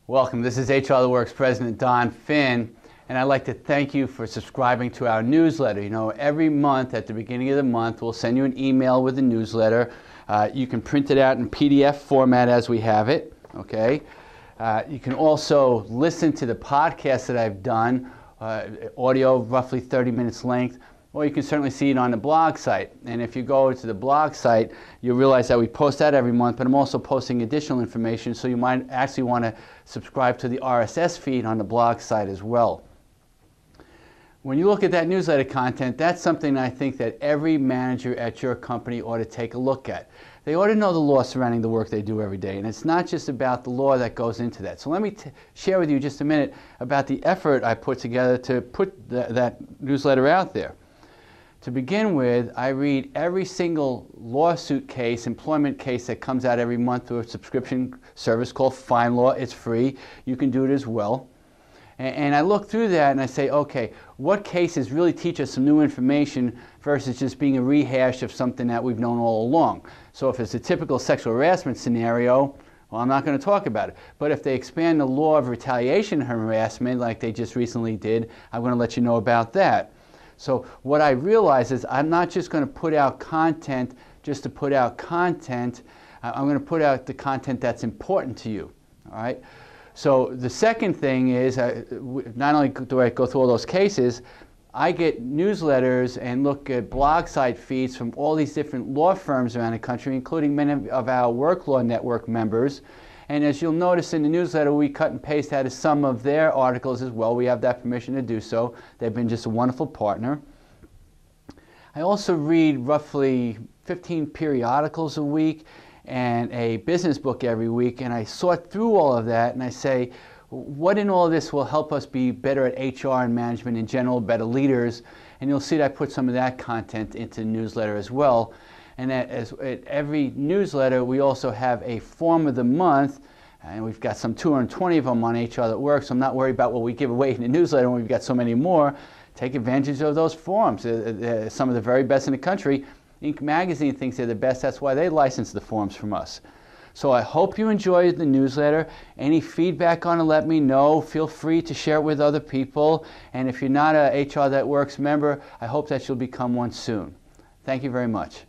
Welcome. This is HR That Works President Don Phin, and I'd like to thank you for subscribing to our newsletter. You know, every month at the beginning of the month, we'll send you an email with a newsletter. You can print it out in PDF format as we have it, okay? You can also listen to the podcast that I've done, audio roughly 30 minutes length, or you can certainly see it on the blog site. And if you go to the blog site, you'll realize that we post that every month, but I'm also posting additional information, so you might actually want to subscribe to the RSS feed on the blog site as well. When you look at that newsletter content, that's something I think that every manager at your company ought to take a look at. They ought to know the law surrounding the work they do every day, and it's not just about the law that goes into that. So let me share with you just a minute about the effort I put together to put that newsletter out there. To begin with, I read every single lawsuit case, employment case that comes out every month through a subscription service called Phin Law. It's free. You can do it as well. And I look through that and I say, okay, what cases really teach us some new information versus just being a rehash of something that we've known all along? So if it's a typical sexual harassment scenario, well, I'm not going to talk about it. But if they expand the law of retaliation harassment like they just recently did, I'm going to let you know about that. So what I realize is I'm not just going to put out content just to put out content. I'm going to put out the content that's important to you. All right. So the second thing is, not only do I go through all those cases, I get newsletters and look at blog site feeds from all these different law firms around the country, including many of our Work Law Network members. And as you'll notice in the newsletter, we cut and paste out of some of their articles as well. We have that permission to do so. They've been just a wonderful partner. I also read roughly 15 periodicals a week and a business book every week, and I sort through all of that and I say, what in all of this will help us be better at HR and management in general, better leaders? And you'll see that I put some of that content into the newsletter as well. And at every newsletter, we also have a form of the month, and we've got some 220 of them on HR That Works. So I'm not worried about what we give away in the newsletter when we've got so many more. Take advantage of those forms. Some of the very best in the country. Inc. Magazine thinks they're the best. That's why they license the forms from us. So I hope you enjoyed the newsletter. Any feedback on it, let me know. Feel free to share it with other people. And if you're not a HR That Works member, I hope that you'll become one soon. Thank you very much.